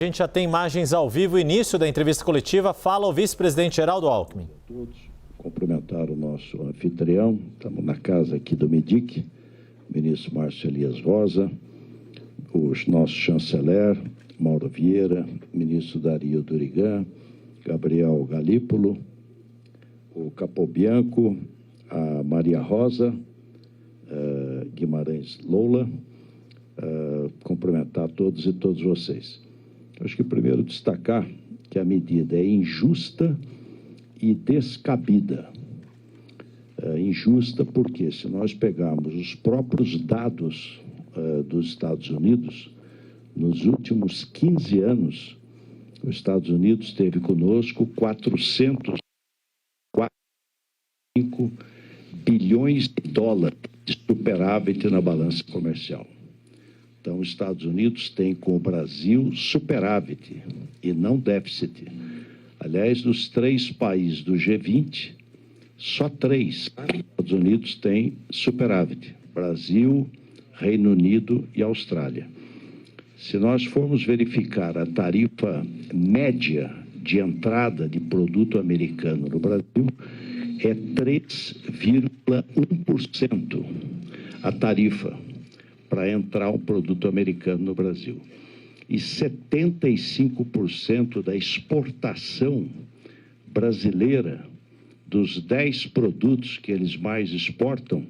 A gente já tem imagens ao vivo, início da entrevista coletiva. Fala o vice-presidente Geraldo Alckmin. Todos cumprimentar o nosso anfitrião, estamos na casa aqui do MEDIC, ministro Márcio Elias Rosa, o nosso chanceler, Mauro Vieira, ministro Dario Durigan, Gabriel Galípolo, o Capobianco, a Maria Rosa, Guimarães Loula, cumprimentar todos e todas vocês. Acho que primeiro destacar que a medida é injusta e descabida. Injusta porque, se nós pegarmos os próprios dados dos Estados Unidos, nos últimos 15 anos, os Estados Unidos teve conosco 445 bilhões de dólares de superávit na balança comercial. Então, os Estados Unidos têm com o Brasil superávit e não déficit. Aliás, dos 3 países do G20, só 3 Estados Unidos têm superávit: Brasil, Reino Unido e Austrália. Se nós formos verificar a tarifa média de entrada de produto americano no Brasil, é 3,1% a tarifa para entrar um produto americano no Brasil. E 75% da exportação brasileira, dos 10 produtos que eles mais exportam,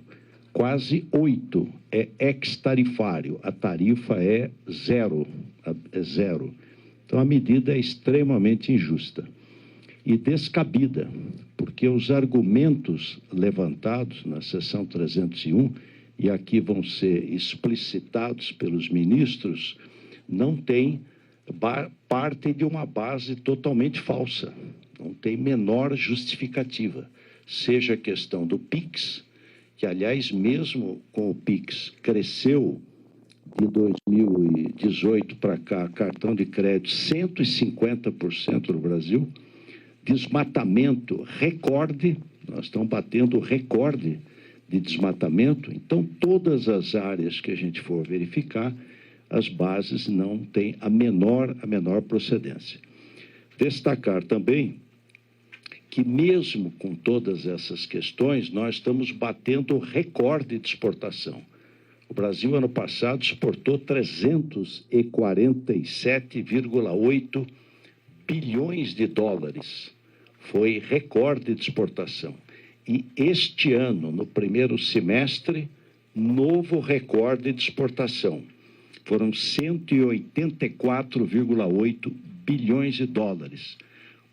quase 8 é ex-tarifário. A tarifa é zero. Então, a medida é extremamente injusta e descabida, porque os argumentos levantados na seção 301, e aqui vão ser explicitados pelos ministros, não partem de uma base totalmente falsa, não tem menor justificativa. Seja a questão do PIX, que, aliás, mesmo com o PIX, cresceu de 2018 para cá, cartão de crédito 150% no Brasil, desmatamento recorde, nós estamos batendo recorde de desmatamento. Então, todas as áreas que a gente for verificar, as bases não têm a menor procedência. Destacar também que, mesmo com todas essas questões, nós estamos batendo recorde de exportação. O Brasil, ano passado, exportou 347,8 bilhões de dólares. Foi recorde de exportação. E este ano, no primeiro semestre, novo recorde de exportação. Foram 184,8 bilhões de dólares,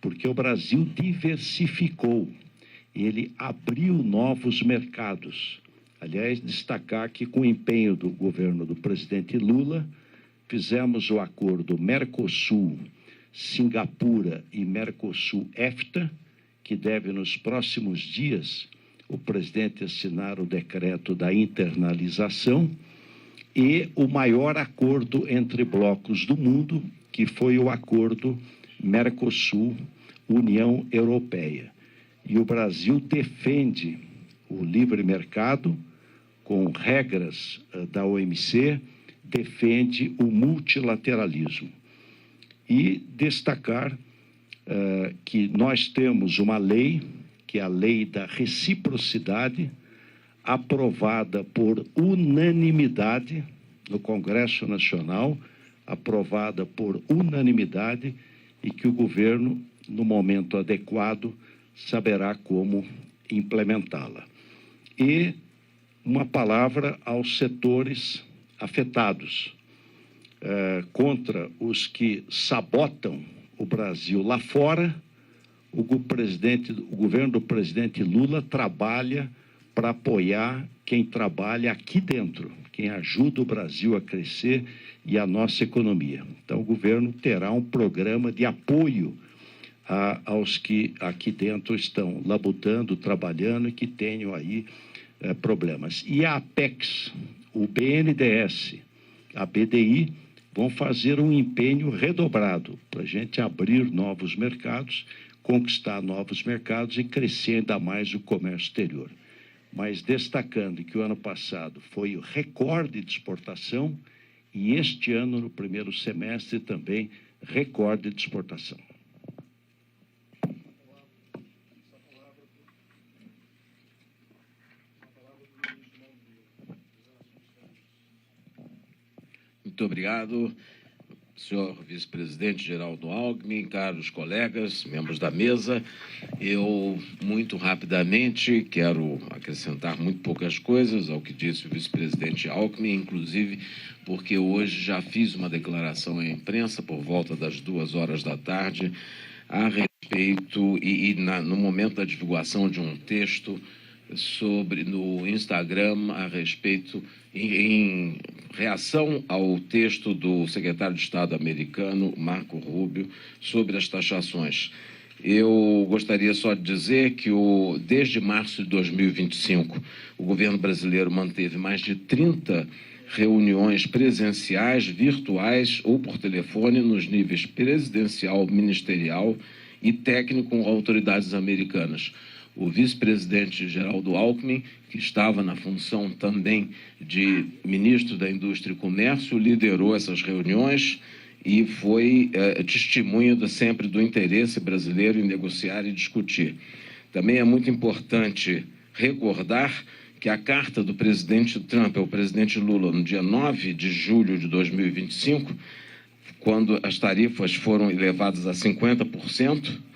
porque o Brasil diversificou, ele abriu novos mercados. Aliás, destacar que, com o empenho do governo do presidente Lula, fizemos o acordo Mercosul, Singapura e Mercosul-EFTA, que deve, nos próximos dias, o presidente assinar o decreto da internalização, e o maior acordo entre blocos do mundo, que foi o acordo Mercosul-União Europeia. E o Brasil defende o livre mercado, com regras da OMC, defende o multilateralismo. E destacar que nós temos uma lei, que é a lei da reciprocidade, aprovada por unanimidade no Congresso Nacional, aprovada por unanimidade, e que o governo, no momento adequado, saberá como implementá-la. E uma palavra aos setores afetados, contra os que sabotam o Brasil lá fora. O governo do presidente Lula trabalha para apoiar quem trabalha aqui dentro, quem ajuda o Brasil a crescer e a nossa economia. Então, o governo terá um programa de apoio aos que aqui dentro estão labutando, trabalhando e que tenham aí problemas. E a Apex, o BNDES, a BDI, vão fazer um empenho redobrado para a gente abrir novos mercados, conquistar novos mercados e crescer ainda mais o comércio exterior. Mas destacando que o ano passado foi o recorde de exportação e este ano, no primeiro semestre, também recorde de exportação. Muito obrigado, senhor vice-presidente Geraldo Alckmin, caros colegas, membros da mesa. Eu, muito rapidamente, quero acrescentar muito poucas coisas ao que disse o vice-presidente Alckmin, inclusive porque hoje já fiz uma declaração à imprensa por volta das 2 horas da tarde a respeito, no momento da divulgação de um texto no Instagram a respeito, em reação ao texto do secretário de Estado americano, Marco Rubio, sobre as taxações. Eu gostaria só de dizer que desde março de 2025, o governo brasileiro manteve mais de 30 reuniões presenciais, virtuais ou por telefone nos níveis presidencial, ministerial e técnico com autoridades americanas. O vice-presidente Geraldo Alckmin, que estava na função também de ministro da Indústria e Comércio, liderou essas reuniões e foi testemunha sempre do interesse brasileiro em negociar e discutir. Também é muito importante recordar que a carta do presidente Trump ao presidente Lula, no dia 9 de julho de 2025, quando as tarifas foram elevadas a 50%,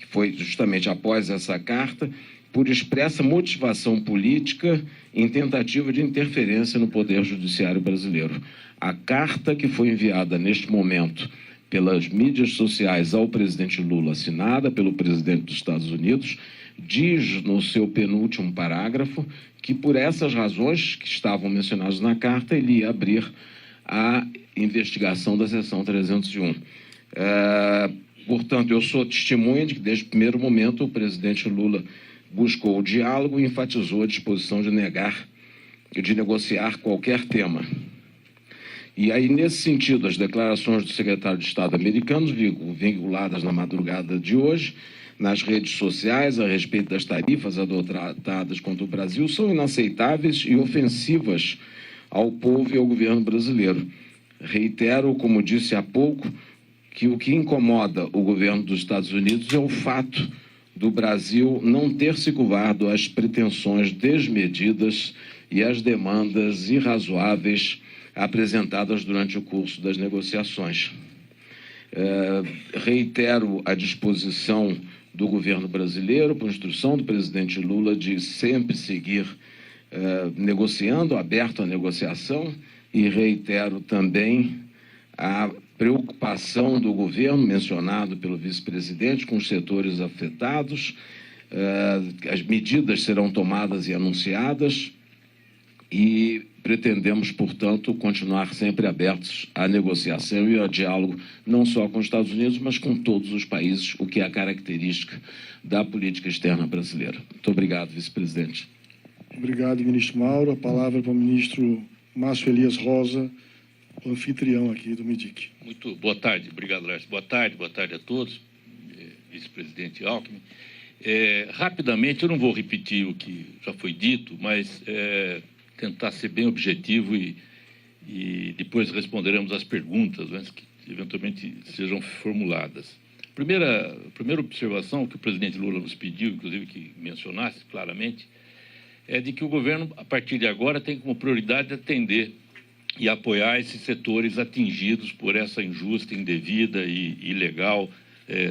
que foi justamente após essa carta, por expressa motivação política em tentativa de interferência no Poder Judiciário brasileiro. A carta que foi enviada neste momento pelas mídias sociais ao presidente Lula, assinada pelo presidente dos Estados Unidos, diz no seu penúltimo parágrafo que, por essas razões que estavam mencionadas na carta, ele ia abrir a investigação da seção 301. Portanto, eu sou testemunha de que, desde o primeiro momento, o presidente Lula buscou o diálogo e enfatizou a disposição de negociar qualquer tema. E aí, nesse sentido, as declarações do secretário de Estado americano, vinculadas na madrugada de hoje, nas redes sociais, a respeito das tarifas adotadas contra o Brasil, são inaceitáveis e ofensivas ao povo e ao governo brasileiro. Reitero, como disse há pouco, que o que incomoda o governo dos Estados Unidos é o fato do Brasil não ter se curvado às pretensões desmedidas e às demandas irrazoáveis apresentadas durante o curso das negociações. Reitero a disposição do governo brasileiro, por instrução do presidente Lula, de sempre seguir negociando, aberto à negociação, e reitero também a preocupação do governo, mencionado pelo vice-presidente, com os setores afetados. As medidas serão tomadas e anunciadas e pretendemos, portanto, continuar sempre abertos à negociação e ao diálogo, não só com os Estados Unidos, mas com todos os países, o que é a característica da política externa brasileira. Muito obrigado, vice-presidente. Obrigado, ministro Mauro. A palavra para o ministro Márcio Elias Rosa, o anfitrião aqui do MIDIC. Muito boa tarde, obrigado, Laércio. Boa tarde a todos, vice-presidente Alckmin. Rapidamente, eu não vou repetir o que já foi dito, mas tentar ser bem objetivo e depois responderemos as perguntas, né, que eventualmente sejam formuladas. Primeira observação que o presidente Lula nos pediu, inclusive que mencionasse claramente, é de que o governo, a partir de agora, tem como prioridade atender e apoiar esses setores atingidos por essa injusta, indevida e ilegal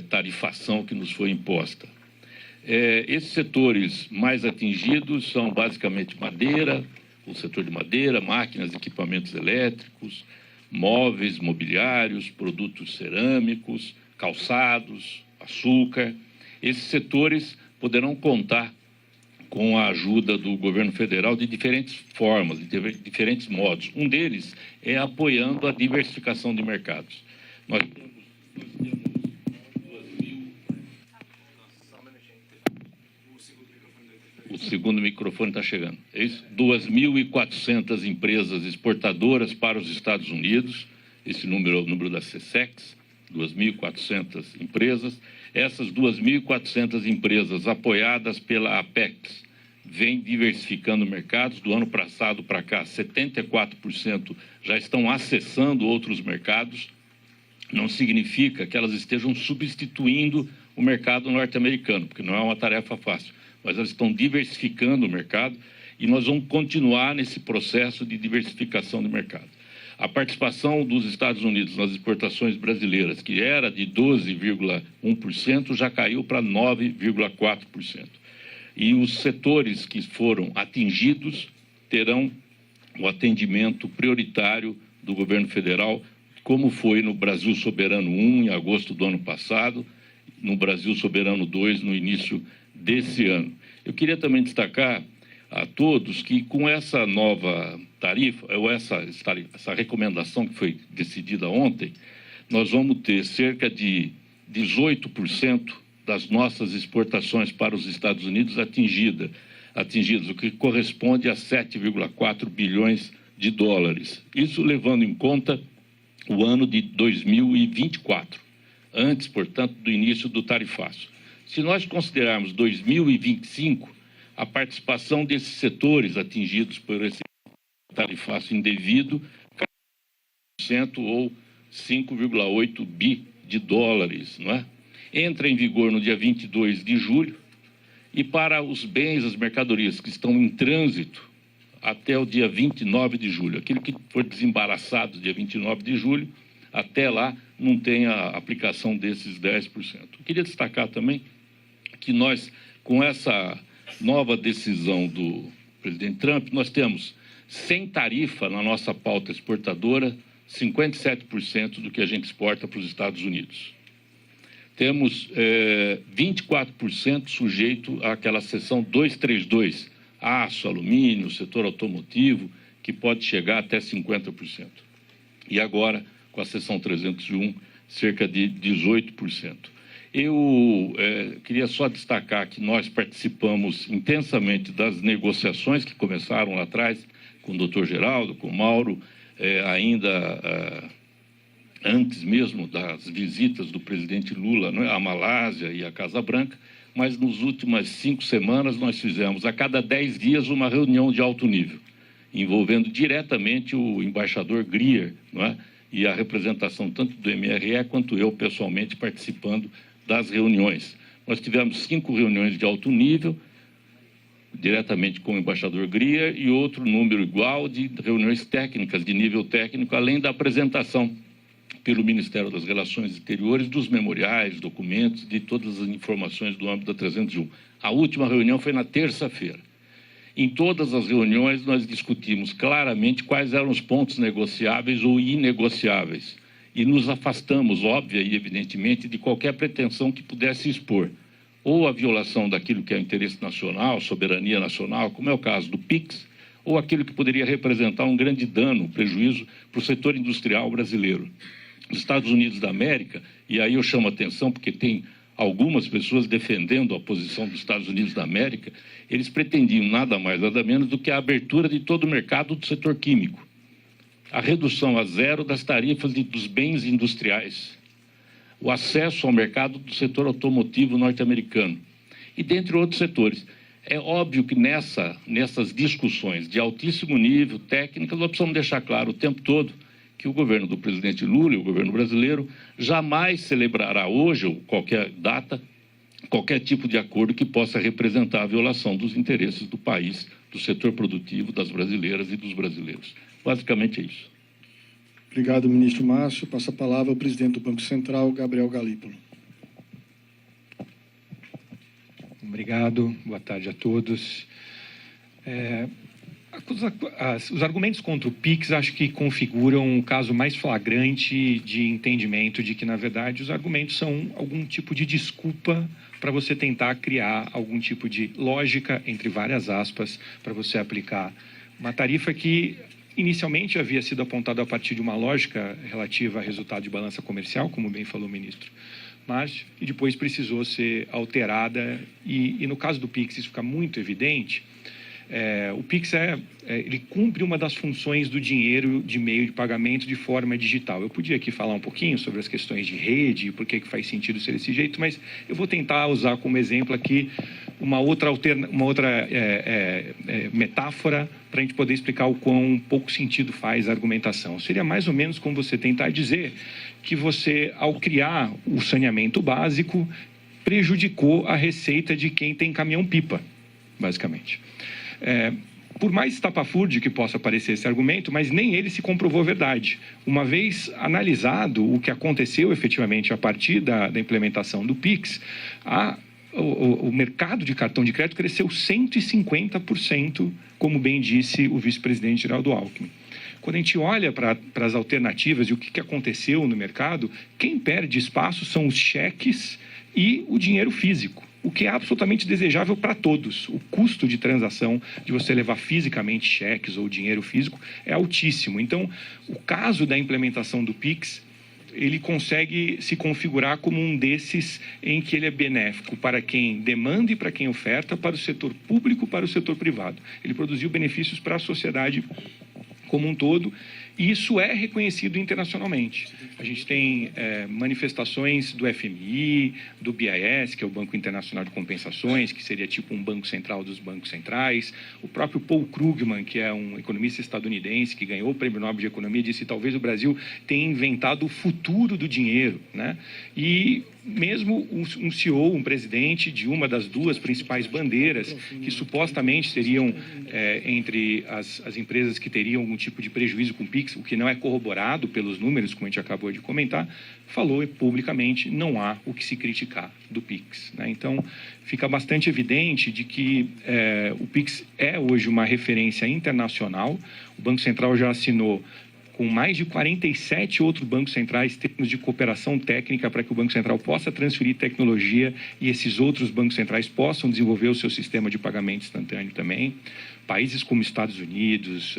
tarifação que nos foi imposta. Esses setores mais atingidos são basicamente madeira, o setor de madeira, máquinas, equipamentos elétricos, móveis, mobiliários, produtos cerâmicos, calçados, açúcar. Esses setores poderão contar com a ajuda do governo federal de diferentes formas, de diferentes modos. Um deles é apoiando a diversificação de mercados. Nós temos O segundo microfone está chegando. É isso? 2.400 empresas exportadoras para os Estados Unidos. Esse número é o número da SESEX, 2.400 empresas. Essas 2.400 empresas apoiadas pela Apex vêm diversificando mercados. Do ano passado para cá, 74% já estão acessando outros mercados. não significa que elas estejam substituindo o mercado norte-americano, porque não é uma tarefa fácil, mas elas estão diversificando o mercado e nós vamos continuar nesse processo de diversificação do mercado. A participação dos Estados Unidos nas exportações brasileiras, que era de 12,1%, já caiu para 9,4%. E os setores que foram atingidos terão o atendimento prioritário do governo federal, como foi no Brasil Soberano 1, em agosto do ano passado, no Brasil Soberano 2, no início desse ano. Eu queria também destacar a todos que, com essa nova tarifa, ou essa recomendação que foi decidida ontem, nós vamos ter cerca de 18% das nossas exportações para os Estados Unidos atingidas, o que corresponde a 7,4 bilhões de dólares. Isso levando em conta o ano de 2024, antes, portanto, do início do tarifaço. Se nós considerarmos 2025, a participação desses setores atingidos por esse tarifaço indevido, 4% ou 5,8 bi de dólares, não é? Entra em vigor no dia 22 de julho e para os bens, as mercadorias que estão em trânsito até o dia 29 de julho. Aquilo que for desembaraçado dia 29 de julho, até lá não tem a aplicação desses 10%. Eu queria destacar também que nós, com essa nova decisão do presidente Trump, nós temos, sem tarifa na nossa pauta exportadora, 57% do que a gente exporta para os Estados Unidos. Temos 24% sujeito àquela seção 232, aço, alumínio, setor automotivo, que pode chegar até 50%. E agora, com a seção 301, cerca de 18%. Eu queria só destacar que nós participamos intensamente das negociações que começaram lá atrás, com o doutor Geraldo, com o Mauro, ainda antes mesmo das visitas do presidente Lula, não é, à Malásia e à Casa Branca, mas nas últimas 5 semanas nós fizemos, a cada 10 dias, uma reunião de alto nível, envolvendo diretamente o embaixador Grier, não é? E a representação tanto do MRE quanto eu pessoalmente participando das reuniões. Nós tivemos 5 reuniões de alto nível, diretamente com o embaixador Grier, e outro número igual de reuniões técnicas, de nível técnico, além da apresentação pelo Ministério das Relações Exteriores dos memoriais, documentos, de todas as informações do âmbito da 301. A última reunião foi na terça-feira. Em todas as reuniões, nós discutimos claramente quais eram os pontos negociáveis ou inegociáveis e nos afastamos, óbvia e evidentemente, de qualquer pretensão que pudesse expor ou a violação daquilo que é o interesse nacional, soberania nacional, como é o caso do PIX, ou aquilo que poderia representar um grande dano, um prejuízo para o setor industrial brasileiro. Os Estados Unidos da América, e aí eu chamo a atenção porque tem algumas pessoas defendendo a posição dos Estados Unidos da América, eles pretendiam nada mais, nada menos do que a abertura de todo o mercado do setor químico, a redução a zero das tarifas dos bens industriais, o acesso ao mercado do setor automotivo norte-americano e dentre outros setores. É óbvio que nessas discussões de altíssimo nível, técnicas, nós precisamos deixar claro o tempo todo que o governo do presidente Lula e o governo brasileiro jamais celebrará hoje ou qualquer data, qualquer tipo de acordo que possa representar a violação dos interesses do país, do setor produtivo, das brasileiras e dos brasileiros. Basicamente é isso. Obrigado, ministro Márcio. Passa a palavra ao presidente do Banco Central, Gabriel Galípolo. Obrigado, boa tarde a todos. Os argumentos contra o PIX acho que configuram o caso mais flagrante de entendimento de que, na verdade, os argumentos são algum tipo de desculpa para você tentar criar algum tipo de lógica, entre várias aspas, para você aplicar uma tarifa que inicialmente havia sido apontada a partir de uma lógica relativa a resultado de balança comercial, como bem falou o ministro Márcio, e depois precisou ser alterada, e no caso do PIX isso fica muito evidente, O Pix ele cumpre uma das funções do dinheiro de meio de pagamento de forma digital. Eu podia aqui falar um pouquinho sobre as questões de rede, por que faz sentido ser desse jeito, mas eu vou tentar usar como exemplo aqui uma outra metáfora para a gente poder explicar o quão pouco sentido faz a argumentação. Seria mais ou menos como você tentar dizer que você, ao criar o saneamento básico, prejudicou a receita de quem tem caminhão-pipa, basicamente. Por mais estapafúrdio que possa parecer esse argumento, mas nem ele se comprovou verdade. Uma vez analisado o que aconteceu efetivamente a partir da implementação do Pix, o mercado de cartão de crédito cresceu 150%, como bem disse o vice-presidente Geraldo Alckmin. Quando a gente olha para as alternativas e o que aconteceu no mercado, quem perde espaço são os cheques e o dinheiro físico, o que é absolutamente desejável para todos. O custo de transação de você levar fisicamente cheques ou dinheiro físico é altíssimo. Então, o caso da implementação do Pix, ele consegue se configurar como um desses em que ele é benéfico para quem demanda e para quem oferta, para o setor público e para o setor privado. Ele produziu benefícios para a sociedade como um todo, e isso é reconhecido internacionalmente. A gente tem manifestações do FMI, do BIS, que é o Banco Internacional de Compensações, que seria tipo um banco central dos bancos centrais. O próprio Paul Krugman, que é um economista estadunidense que ganhou o Prêmio Nobel de Economia, disse que talvez o Brasil tenha inventado o futuro do dinheiro, né? E mesmo um CEO, um presidente de uma das duas principais bandeiras, que supostamente seriam entre as empresas que teriam algum tipo de prejuízo com o Pix, o que não é corroborado pelos números, como a gente acabou de comentar, falou publicamente, não há o que se criticar do Pix, né? Então, fica bastante evidente de que o Pix é hoje uma referência internacional. O Banco Central já assinou com mais de 47 outros bancos centrais, termos de cooperação técnica para que o Banco Central possa transferir tecnologia e esses outros bancos centrais possam desenvolver o seu sistema de pagamento instantâneo também. Países como Estados Unidos,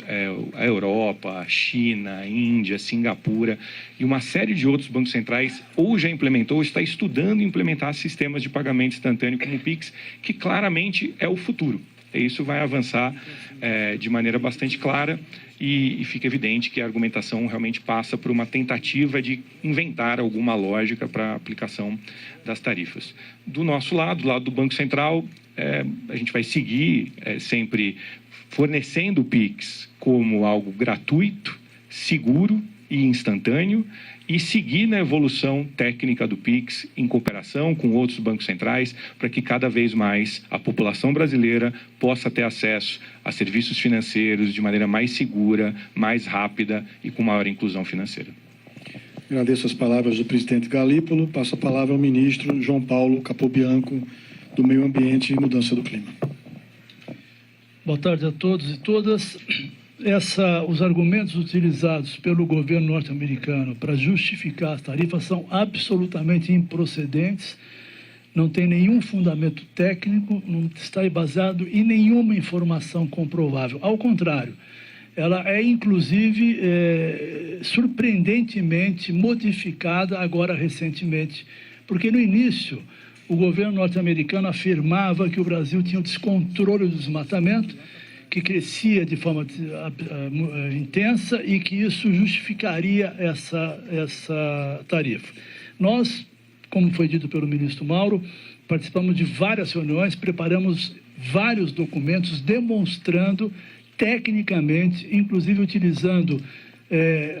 a Europa, a China, a Índia, Singapura e uma série de outros bancos centrais ou já implementou ou está estudando implementar sistemas de pagamento instantâneo como o Pix, que claramente é o futuro. E isso vai avançar de maneira bastante clara e fica evidente que a argumentação realmente passa por uma tentativa de inventar alguma lógica para a aplicação das tarifas. Do nosso lado, do lado do Banco Central, a gente vai seguir sempre fornecendo o Pix como algo gratuito, seguro e instantâneo, e seguir na evolução técnica do Pix em cooperação com outros bancos centrais para que cada vez mais a população brasileira possa ter acesso a serviços financeiros de maneira mais segura, mais rápida e com maior inclusão financeira. Agradeço as palavras do presidente Galípolo. Passo a palavra ao ministro João Paulo Capobianco, do Meio Ambiente e Mudança do Clima. Boa tarde a todos e todas. Os argumentos utilizados pelo governo norte-americano para justificar as tarifas são absolutamente improcedentes, não tem nenhum fundamento técnico, não está baseado em nenhuma informação comprovável. Ao contrário, ela é, inclusive, surpreendentemente modificada agora recentemente, porque no início o governo norte-americano afirmava que o Brasil tinha um descontrole do desmatamento, que crescia de forma intensa e que isso justificaria essa tarifa. Nós, como foi dito pelo ministro Mauro, participamos de várias reuniões, preparamos vários documentos demonstrando tecnicamente, inclusive utilizando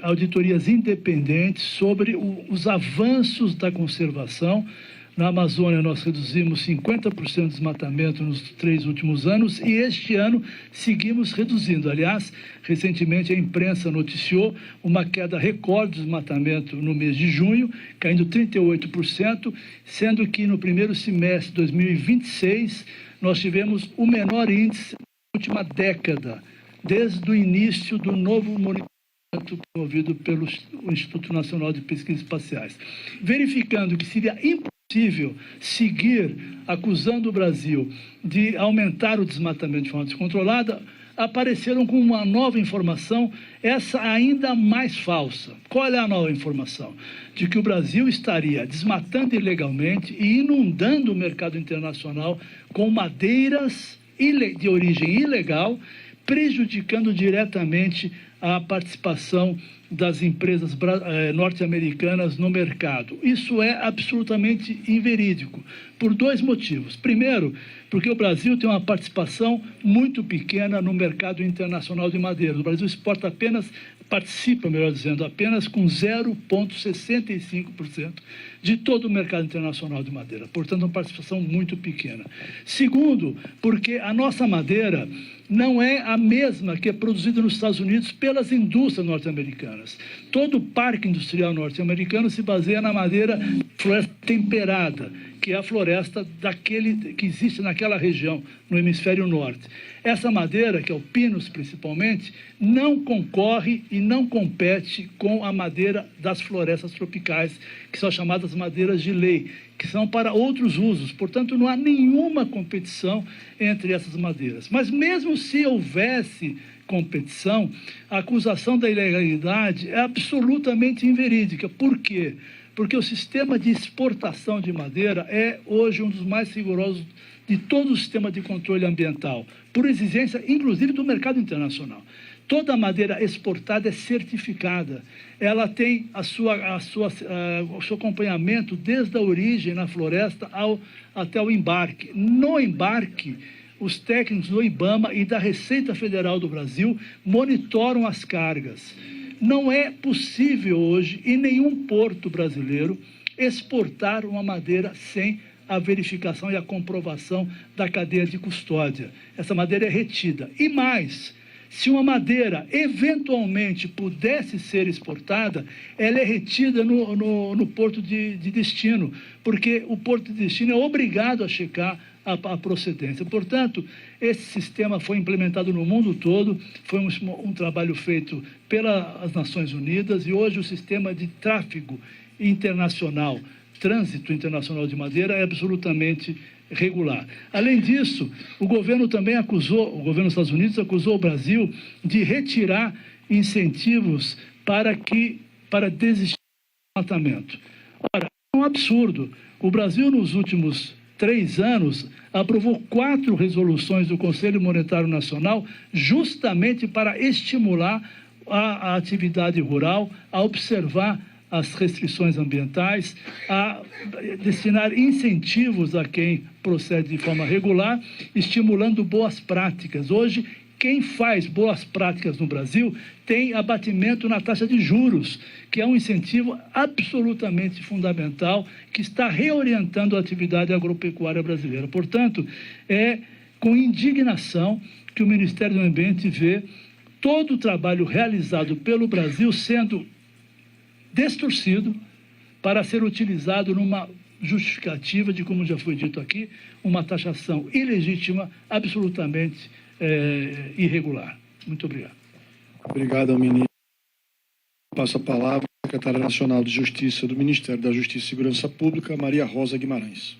auditorias independentes sobre os avanços da conservação. Na Amazônia, nós reduzimos 50% do desmatamento nos 3 últimos anos e este ano seguimos reduzindo. Aliás, recentemente a imprensa noticiou uma queda recorde do desmatamento no mês de junho, caindo 38%, sendo que no primeiro semestre de 2026 nós tivemos o menor índice da última década, desde o início do novo monitoramento promovido pelo Instituto Nacional de Pesquisas Espaciais. Verificando que seria impossível seguir acusando o Brasil de aumentar o desmatamento de forma descontrolada, apareceram com uma nova informação, essa ainda mais falsa. Qual é a nova informação? De que o Brasil estaria desmatando ilegalmente e inundando o mercado internacional com madeiras de origem ilegal, prejudicando diretamente a participação das empresas norte-americanas no mercado. Isso é absolutamente inverídico, por dois motivos. Primeiro, porque o Brasil tem uma participação muito pequena no mercado internacional de madeira. O Brasil participa, melhor dizendo, apenas com 0,65% de todo o mercado internacional de madeira. Portanto, uma participação muito pequena. Segundo, porque a nossa madeira não é a mesma que é produzida nos Estados Unidos pelas indústrias norte-americanas. Todo o parque industrial norte-americano se baseia na madeira floresta temperada, que é a floresta que existe naquela região, no hemisfério norte. Essa madeira, que é o pinus principalmente, não concorre e não compete com a madeira das florestas tropicais, que são chamadas madeiras de lei, que são para outros usos. Portanto, não há nenhuma competição entre essas madeiras. Mas mesmo se houvesse competição, a acusação da ilegalidade é absolutamente inverídica. Por quê? Porque o sistema de exportação de madeira é hoje um dos mais rigorosos de todo o sistema de controle ambiental, por exigência, inclusive, do mercado internacional. Toda a madeira exportada é certificada. Ela tem o seu acompanhamento desde a origem na floresta até o embarque. No embarque, os técnicos do IBAMA e da Receita Federal do Brasil monitoram as cargas. Não é possível hoje, em nenhum porto brasileiro, exportar uma madeira sem a verificação e a comprovação da cadeia de custódia. Essa madeira é retida. E mais, se uma madeira eventualmente pudesse ser exportada, ela é retida no porto de destino, porque o porto de destino é obrigado a checar a procedência. Portanto, esse sistema foi implementado no mundo todo, foi um trabalho feito pelas Nações Unidas, e hoje o sistema de tráfego internacional, trânsito internacional de madeira é absolutamente regular. Além disso, o governo dos Estados Unidos acusou o Brasil de retirar incentivos para desistir do desmatamento. Ora, é um absurdo. O Brasil, nos últimos 3 anos, aprovou 4 resoluções do Conselho Monetário Nacional justamente para estimular a atividade rural, a observar as restrições ambientais, a destinar incentivos a quem procede de forma regular, estimulando boas práticas. Hoje, quem faz boas práticas no Brasil tem abatimento na taxa de juros, que é um incentivo absolutamente fundamental, que está reorientando a atividade agropecuária brasileira. Portanto, é com indignação que o Ministério do Ambiente vê todo o trabalho realizado pelo Brasil sendo distorcido para ser utilizado numa justificativa de, como já foi dito aqui, uma taxação ilegítima, absolutamente irregular. Muito obrigado. Obrigado ao ministro. Passo a palavra à secretária nacional de Justiça do Ministério da Justiça e Segurança Pública, Maria Rosa Guimarães.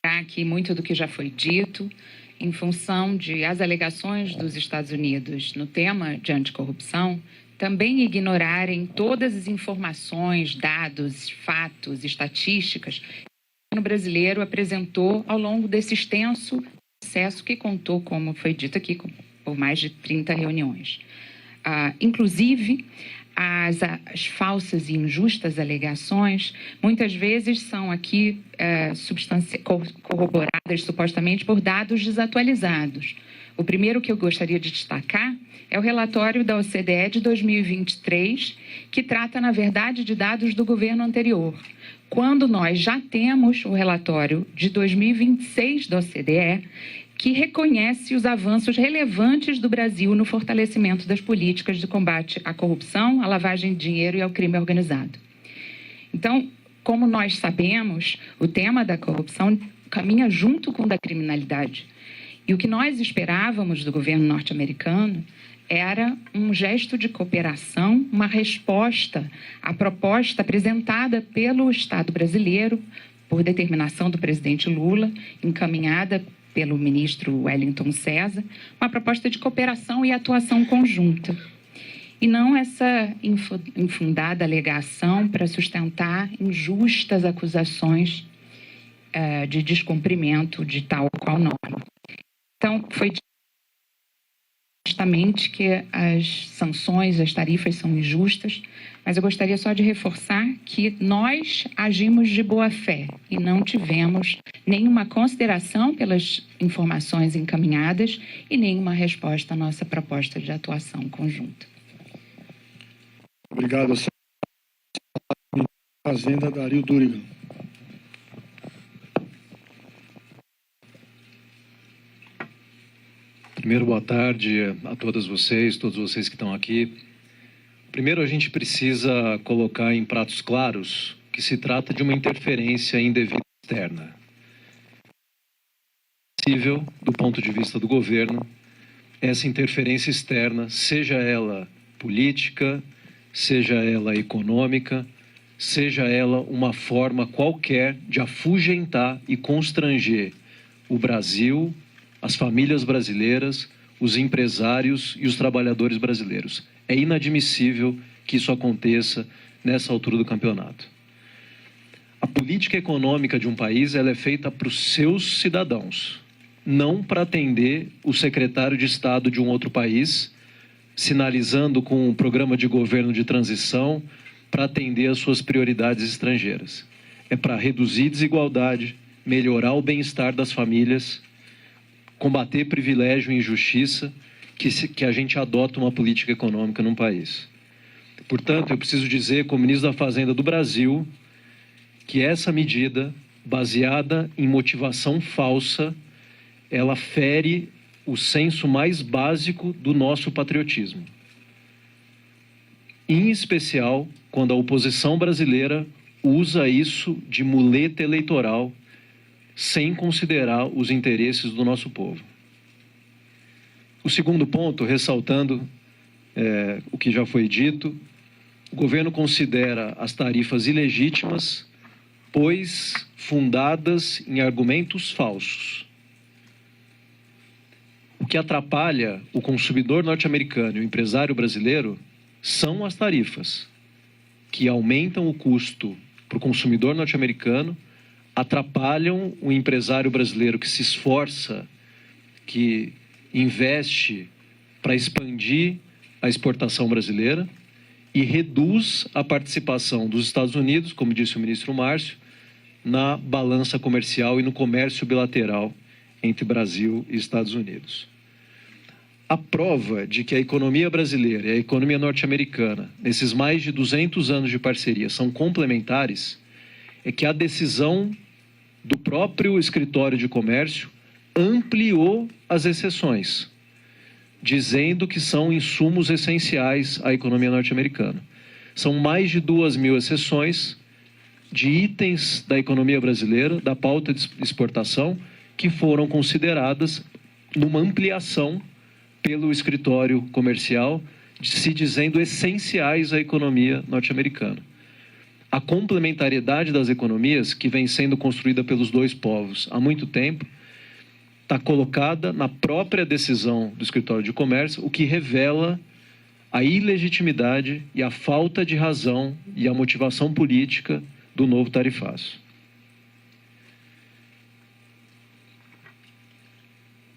Aqui muito do que já foi dito, em função de as alegações dos Estados Unidos no tema de anticorrupção também ignorarem todas as informações, dados, fatos, estatísticas que o governo brasileiro apresentou ao longo desse extenso processo que contou, como foi dito aqui, por mais de 30 reuniões. Inclusive, as falsas e injustas alegações, muitas vezes são aqui corroboradas supostamente por dados desatualizados. O primeiro que eu gostaria de destacar é o relatório da OCDE de 2023, que trata, na verdade, de dados do governo anterior, quando nós já temos o relatório de 2026 da OCDE, que reconhece os avanços relevantes do Brasil no fortalecimento das políticas de combate à corrupção, à lavagem de dinheiro e ao crime organizado. Então, como nós sabemos, o tema da corrupção caminha junto com o da criminalidade. E o que nós esperávamos do governo norte-americano era um gesto de cooperação, uma resposta à proposta apresentada pelo Estado brasileiro, por determinação do presidente Lula, encaminhada pelo ministro Wellington César, uma proposta de cooperação e atuação conjunta. E não essa infundada alegação para sustentar injustas acusações de descumprimento de tal ou qual norma. Então, foi justamente que as sanções, as tarifas são injustas, mas eu gostaria só de reforçar que nós agimos de boa fé e não tivemos nenhuma consideração pelas informações encaminhadas e nenhuma resposta à nossa proposta de atuação conjunta. Obrigado, senhor. Fazenda, Dario Durigan. Primeiro, boa tarde a todos vocês que estão aqui. Primeiro, a gente precisa colocar em pratos claros que se trata de uma interferência indevida externa. Possível, do ponto de vista do governo, essa interferência externa, seja ela política, seja ela econômica, seja ela uma forma qualquer de afugentar e constranger o Brasil, as famílias brasileiras, os empresários e os trabalhadores brasileiros. É inadmissível que isso aconteça nessa altura do campeonato. A política econômica de um país ela é feita para os seus cidadãos, não para atender o secretário de Estado de um outro país, sinalizando com um programa de governo de transição para atender às suas prioridades estrangeiras. É para reduzir desigualdade, melhorar o bem-estar das famílias, combater privilégio e injustiça, que a gente adota uma política econômica num país. Portanto, eu preciso dizer, como ministro da Fazenda do Brasil, que essa medida, baseada em motivação falsa, ela fere o senso mais básico do nosso patriotismo. Em especial, quando a oposição brasileira usa isso de muleta eleitoral, sem considerar os interesses do nosso povo. O segundo ponto, ressaltando o que já foi dito, o governo considera as tarifas ilegítimas, pois fundadas em argumentos falsos. O que atrapalha o consumidor norte-americano e o empresário brasileiro são as tarifas, que aumentam o custo para o consumidor norte-americano, atrapalham o empresário brasileiro que se esforça, que investe para expandir a exportação brasileira e reduz a participação dos Estados Unidos, como disse o ministro Márcio, na balança comercial e no comércio bilateral entre Brasil e Estados Unidos. A prova de que a economia brasileira e a economia norte-americana, nesses mais de 200 anos de parceria, são complementares, é que a decisão do próprio escritório de comércio ampliou as exceções, dizendo que são insumos essenciais à economia norte-americana. São mais de 2.000 exceções de itens da economia brasileira, da pauta de exportação, que foram consideradas numa ampliação pelo escritório comercial, se dizendo essenciais à economia norte-americana. A complementariedade das economias, que vem sendo construída pelos dois povos há muito tempo, está colocada na própria decisão do escritório de comércio, o que revela a ilegitimidade e a falta de razão e a motivação política do novo tarifaço.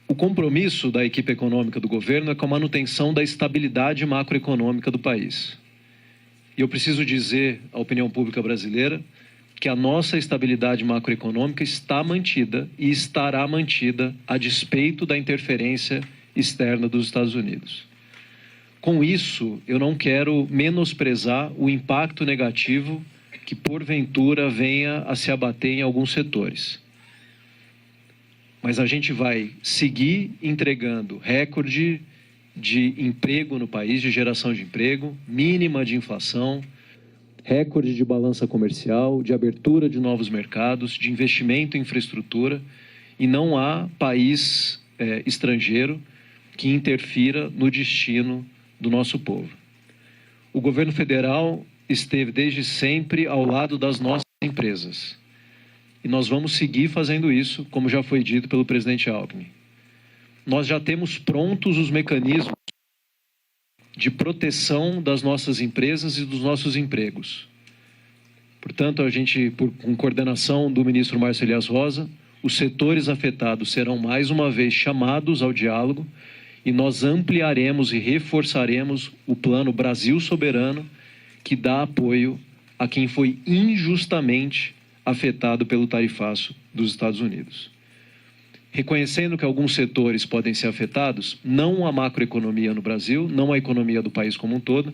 O compromisso da equipe econômica do governo é com a manutenção da estabilidade macroeconômica do país. E eu preciso dizer à opinião pública brasileira que a nossa estabilidade macroeconômica está mantida e estará mantida a despeito da interferência externa dos Estados Unidos. Com isso, eu não quero menosprezar o impacto negativo que, porventura, venha a se abater em alguns setores. Mas a gente vai seguir entregando recorde de emprego no país, de geração de emprego, mínima de inflação, recorde de balança comercial, de abertura de novos mercados, de investimento em infraestrutura, e não há país estrangeiro que interfira no destino do nosso povo. O governo federal esteve desde sempre ao lado das nossas empresas. E nós vamos seguir fazendo isso, como já foi dito pelo presidente Alckmin. Nós já temos prontos os mecanismos de proteção das nossas empresas e dos nossos empregos. Portanto, a gente, com coordenação do ministro Márcio Elias Rosa, os setores afetados serão mais uma vez chamados ao diálogo e nós ampliaremos e reforçaremos o plano Brasil Soberano, que dá apoio a quem foi injustamente afetado pelo tarifaço dos Estados Unidos. Reconhecendo que alguns setores podem ser afetados, não a macroeconomia no Brasil, não a economia do país como um todo,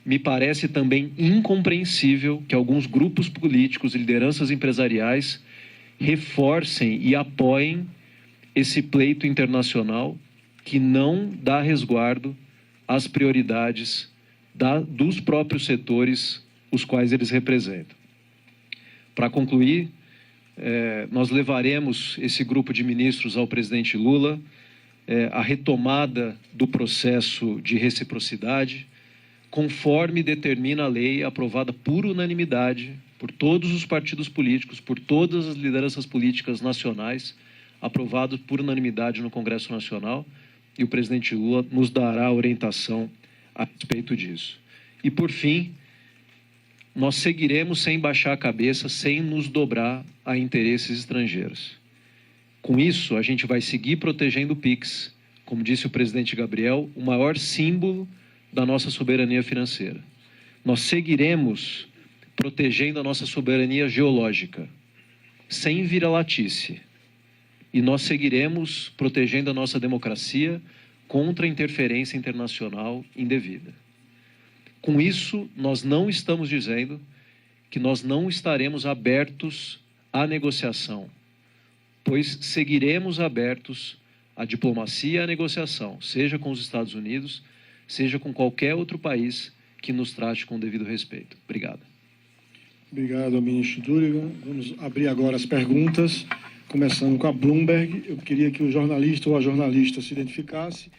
me parece também incompreensível que alguns grupos políticos e lideranças empresariais reforcem e apoiem esse pleito internacional que não dá resguardo às prioridades dos próprios setores os quais eles representam. Para concluir, nós levaremos esse grupo de ministros ao presidente Lula, a retomada do processo de reciprocidade, conforme determina a lei aprovada por unanimidade por todos os partidos políticos, por todas as lideranças políticas nacionais, aprovado por unanimidade no Congresso Nacional, e o presidente Lula nos dará orientação a respeito disso. E, por fim, nós seguiremos sem baixar a cabeça, sem nos dobrar a interesses estrangeiros. Com isso, a gente vai seguir protegendo o PIX, como disse o presidente Gabriel, o maior símbolo da nossa soberania financeira. Nós seguiremos protegendo a nossa soberania geológica, sem vira-latice. E nós seguiremos protegendo a nossa democracia contra a interferência internacional indevida. Com isso, nós não estamos dizendo que nós não estaremos abertos à negociação, pois seguiremos abertos à diplomacia e à negociação, seja com os Estados Unidos, seja com qualquer outro país que nos trate com devido respeito. Obrigado. Obrigado ao ministro Duriga. Vamos abrir agora as perguntas, começando com a Bloomberg. Eu queria que o jornalista ou a jornalista se identificasse